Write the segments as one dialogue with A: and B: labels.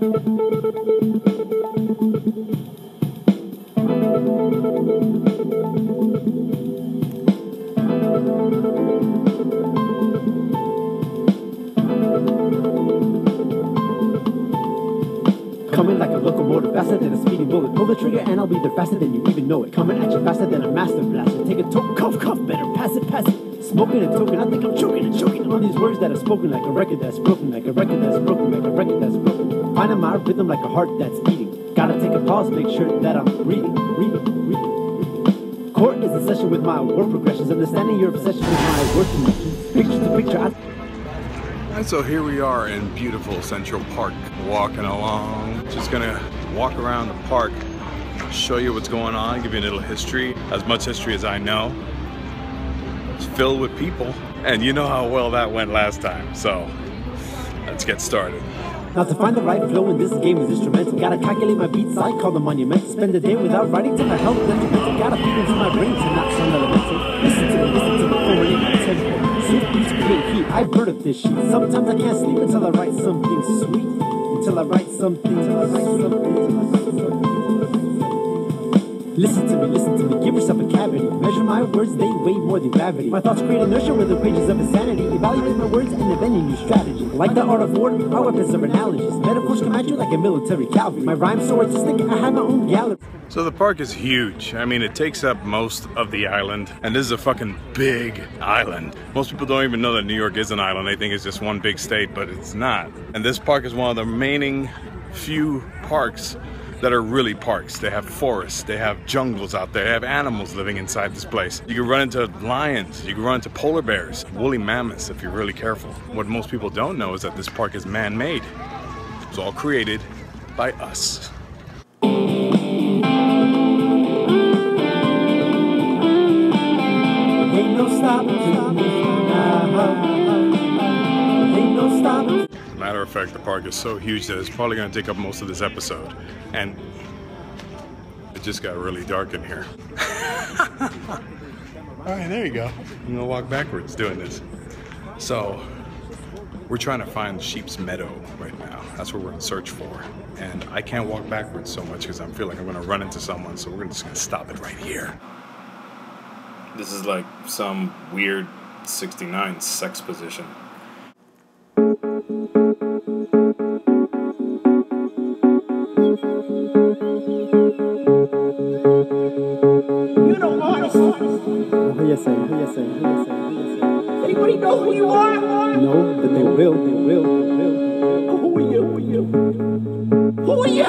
A: Coming like a locomotive, faster than a speeding bullet. Pull the trigger and I'll be there faster than you even know it. Coming at you faster than a master blaster. Take a toke, cough, cough, better pass it, pass it. Smoking and token, I think I'm choking and choking on these words that are spoken like a record that's broken, like a record that's broken, like a record that's broken. Finding my rhythm like a heart that's beating. Gotta take a pause, make sure that I'm reading. Court is a session with my word progressions, understanding your obsession with my word connections. Picture to picture,
B: And so here we are in beautiful Central Park, walking along. Just gonna walk around the park, show you what's going on, give you a little history, as much history as I know. It's filled with people, and you know how well that went last time, so let's get started.
A: Now to find the right flow in this game is instrumental. Gotta calculate my beats, I call them monumental. Spend the day without writing till my health detrimental. Gotta feed into my brain to not sound elemental. Listen to the forward in my tempo. Swift beats create heat, I've heard of this shit. Sometimes I can't sleep until I write something sweet. Until I write something, till I write something. Listen to me, give yourself a cavity. Measure my words, they weigh more than gravity. My thoughts create inertia with the pages of insanity. Evaluate my words and invent a new strategy. Like the art of war, our weapons are analogies. Metaphors come at you like a military cavalry. My rhyme's so artistic, I have my own gallery.
B: So the park is huge. I mean, it takes up most of the island, and this is a fucking big island. Most people don't even know that New York is an island. They think it's just one big state, but it's not. And this park is one of the remaining few parks that are really parks. They have forests, they have jungles out there, they have animals living inside this place. You can run into lions, you can run into polar bears, woolly mammoths if you're really careful. What most people don't know is that this park is man-made. It was all created by us.
A: Ain't no stopping, ain't no stopping.
B: Matter of fact, the park is so huge that it's probably going to take up most of this episode. And it just got really dark in here. Alright, there you go. I'm going to walk backwards doing this. So, we're trying to find Sheep's Meadow right now. That's what we're in search for. And I can't walk backwards so much because I feel like I'm going to run into someone. So we're just going to stop it right here. This is like some weird 69 sex position.
A: Who you say?
C: Anybody know who you are?
A: No, but they will.
C: Who are you? Who are you?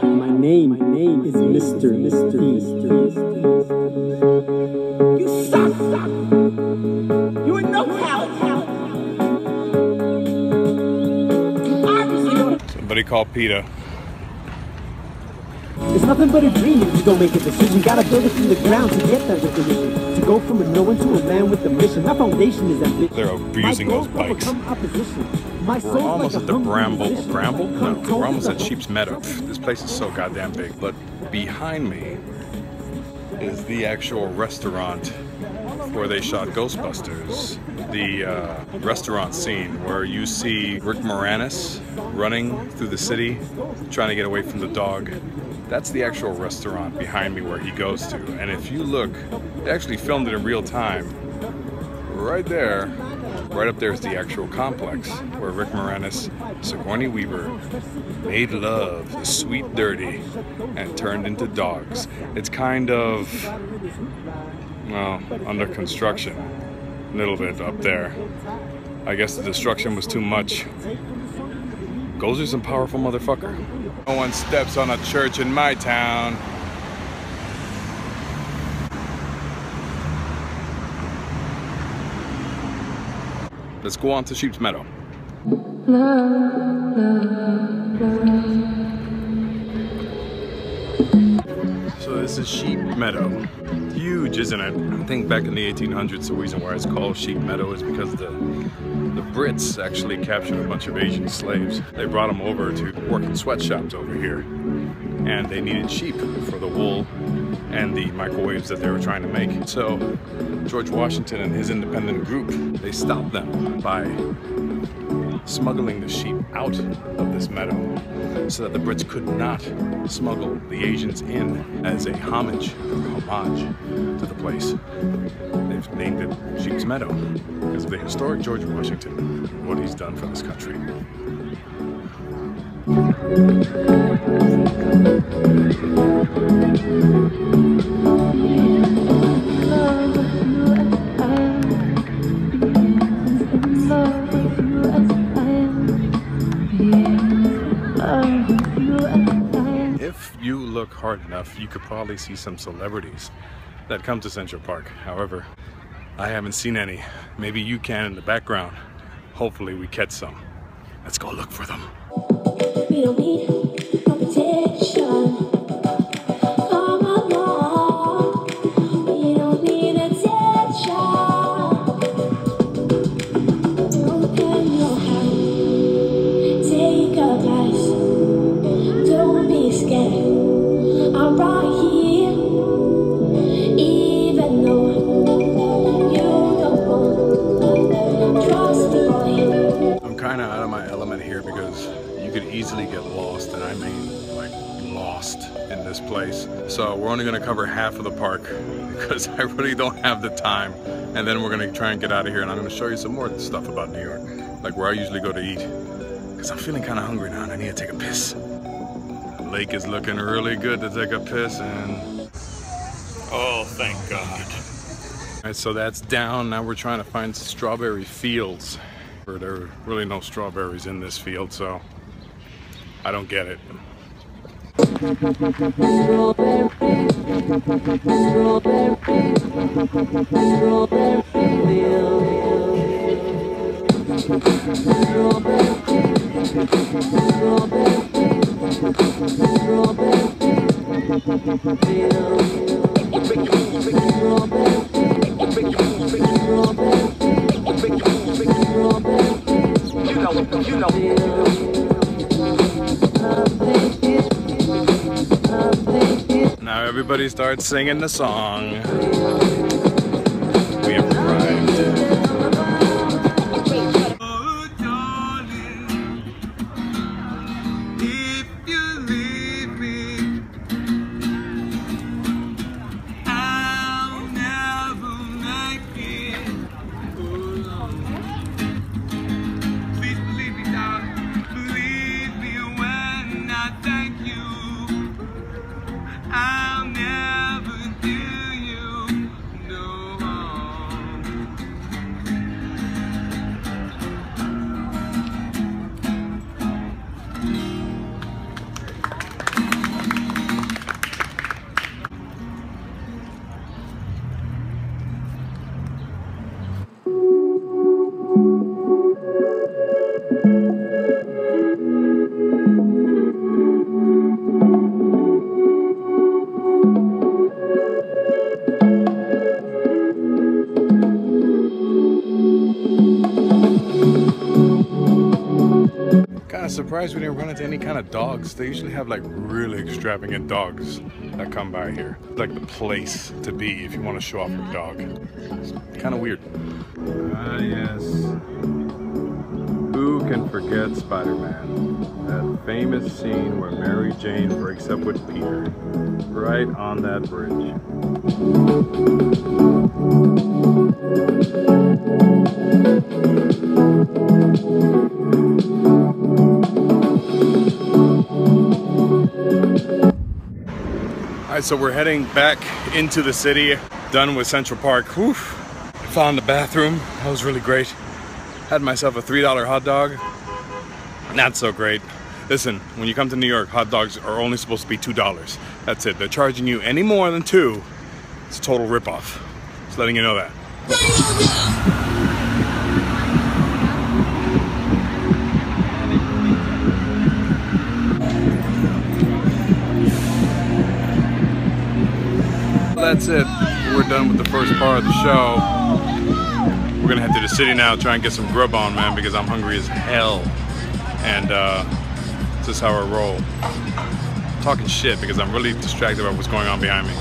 A: My name is Mr.
C: You suck. You are no help. You obviously don't.
B: Somebody call PETA.
A: It's nothing but a dream if you don't make a decision. Gotta build it from the ground to get that recognition. To go from a no one to a man with a mission. My foundation is ambition.
B: They're abusing those bikes. We're almost at the Bramble? No, we're almost at Sheep's Meadow. This place is so goddamn big. But behind me is the actual restaurant where they shot Ghostbusters. The restaurant scene where you see Rick Moranis running through the city, trying to get away from the dog. That's the actual restaurant behind me where he goes to. And if you look, they actually filmed it in real time. Right there, right up there is the actual complex where Rick Moranis, Sigourney Weaver, made love, the sweet dirty, and turned into dogs. It's kind of, well, under construction. A little bit up there. I guess the destruction was too much. Gozer's a powerful motherfucker. No one steps on a church in my town. Let's go on to Sheep's Meadow. So this is Sheep Meadow. Huge, isn't it? I think back in the 1800s, the reason why it's called Sheep Meadow is because the Brits actually captured a bunch of Asian slaves. They brought them over to work in sweatshops over here. And they needed sheep for the wool and the microwaves that they were trying to make. So George Washington and his independent group, they stopped them by smuggling the sheep out of this meadow so that the Brits could not smuggle the Asians in as a homage to the place. They've named it Sheep's Meadow because of the historic George Washington and what he's done for this country. If you look hard enough, you could probably see some celebrities that come to Central Park. However, I haven't seen any. Maybe you can in the background. Hopefully we catch some. Let's go look for them.
D: We don't need competition. Come along. We don't need attention. Open your heart. Take a pass. Don't be scared. I'm right here. Even though you don't want. Trust me, boy.
B: I'm kind of out of my element here because you could easily get lost, and I mean like lost in this place. So we're only going to cover half of the park because I really don't have the time, and then we're going to try and get out of here, and I'm going to show you some more stuff about New York, like where I usually go to eat, because I'm feeling kind of hungry now and I need to take a piss. The lake is looking really good to take a piss in. Oh, thank God. All right, so that's down. Now we're trying to find strawberry fields. There are really no strawberries in this field, so I don't get it. Now everybody starts singing the song. We have arrived. Oh, darling, if you leave me, I'll never make it. Please believe me, darling. Believe me when I thank you. I'll never do you no harm. Surprised we didn't run into any kind of dogs. They usually have like really extravagant dogs that come by here. It's like the place to be if you want to show off your dog. It's kind of weird. Ah, yes. Who can forget Spider-Man? That famous scene where Mary Jane breaks up with Peter right on that bridge. Alright, so we're heading back into the city, done with Central Park. Whew. Found the bathroom, that was really great. Had myself a $3 hot dog. Not so great. Listen, when you come to New York, hot dogs are only supposed to be $2. That's it. They're charging you any more than $2. It's a total ripoff. Just letting you know that. That's it. We're done with the first part of the show. We're gonna head to the city now, try and get some grub on, man, because I'm hungry as hell. And this is how I roll. I'm talking shit because I'm really distracted by what's going on behind me.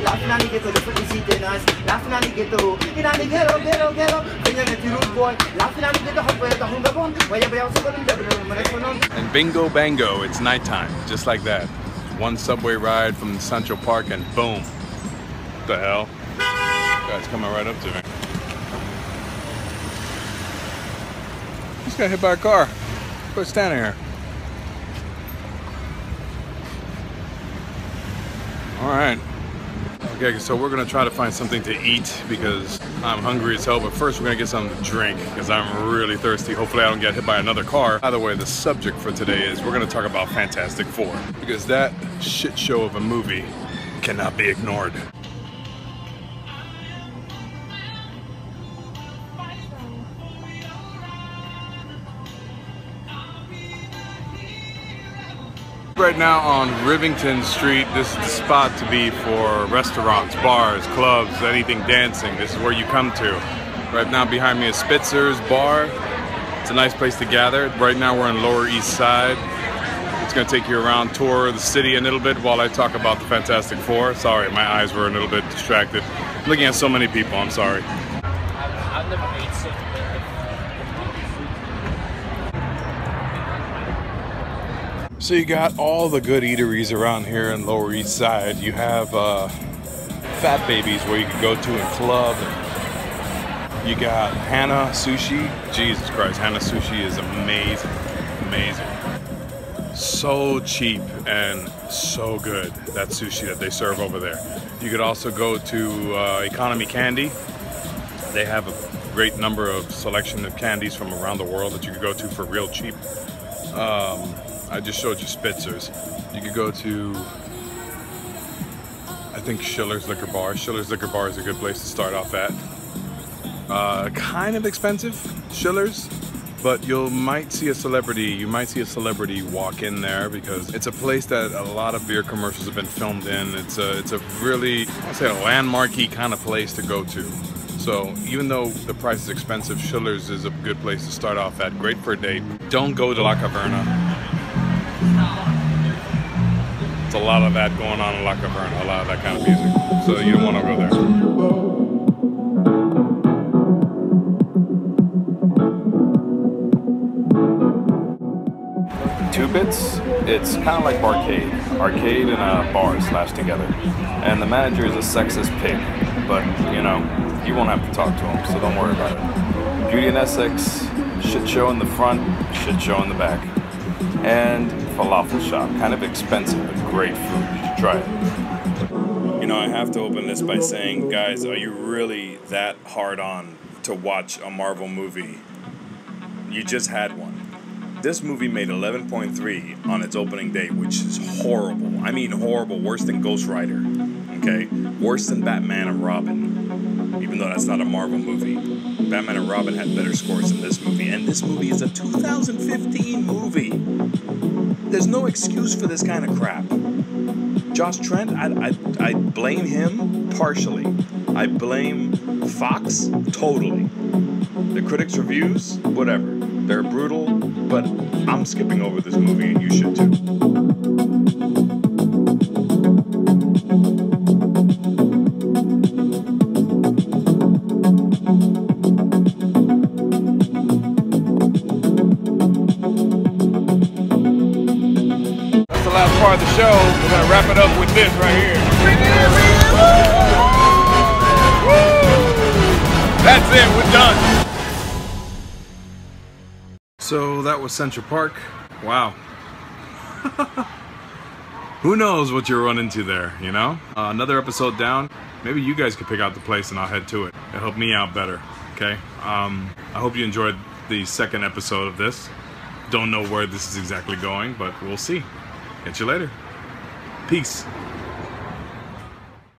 E: Laughing at the ghetto, different is it nice. Laughing at the ghetto, in the ghetto, ghetto. Singing at the root boy. Laughing at the ghetto, where the hunger bone, where you also got in the
B: And bingo bango, it's nighttime, just like that. One subway ride from Central Park and boom. What the hell? Guy's coming right up to me. Just got hit by a car. Quit standing here. All right. Okay, so we're gonna try to find something to eat because I'm hungry as hell, but first we're gonna get something to drink because I'm really thirsty. Hopefully I don't get hit by another car. By the way, the subject for today is we're gonna talk about Fantastic Four because that shit show of a movie cannot be ignored. Right now on Rivington Street, this is the spot to be for restaurants, bars, clubs, anything dancing. This is where you come to. Right now behind me is Spitzer's Bar. It's a nice place to gather. Right now we're in Lower East Side. It's gonna take you around, tour the city a little bit while I talk about the Fantastic Four. Sorry, my eyes were a little bit distracted. I'm looking at so many people, I'm sorry.
F: I've never ate so.
B: So you got all the good eateries around here in Lower East Side. You have Fat Babies where you can go to and club. You got Hannah Sushi. Jesus Christ, Hannah Sushi is amazing, amazing. So cheap and so good, that sushi that they serve over there. You could also go to Economy Candy. They have a great number of selection of candies from around the world that you could go to for real cheap. I just showed you Spitzer's. You could go to, I think, Schiller's Liquor Bar. Schiller's Liquor Bar is a good place to start off at. Kind of expensive, Schiller's, but you might see a celebrity walk in there because it's a place that a lot of beer commercials have been filmed in. It's a really, I'd say, a landmarky kind of place to go to. So even though the price is expensive, Schiller's is a good place to start off at. Great for a date. Don't go to La Caverna. It's a lot of that going on in La Caverna, a lot of that kind of music. So you don't want to go there. Two Bits, it's kind of like Barcade. Arcade and a bar slashed together. And the manager is a sexist pig, but you know, you won't have to talk to him, so don't worry about it. Beauty and Essex, shit show in the front, shit show in the back. And falafel shop, kind of expensive, but great food. You should try it. You know, I have to open this by saying, guys, are you really that hard on to watch a Marvel movie? You just had one. This movie made 11.3 on its opening day, which is horrible. I mean horrible, worse than Ghost Rider, okay? Worse than Batman and Robin, even though that's not a Marvel movie. Batman and Robin had better scores than this movie, and this movie is a 2015 movie. There's no excuse for this kind of crap. Josh Trent, I blame him partially. I blame Fox totally. The critics' reviews, whatever. They're brutal, but I'm skipping over this movie and you should too. That's the last part of the show. We're gonna wrap it up with this right here. That's it, we're done. So that was Central Park. Wow. Who knows what you'll run into there, you know? Another episode down. Maybe you guys could pick out the place and I'll head to it. It'll help me out better, okay? I hope you enjoyed the second episode of this. Don't know where this is exactly going, but we'll see. Catch you later. Peace.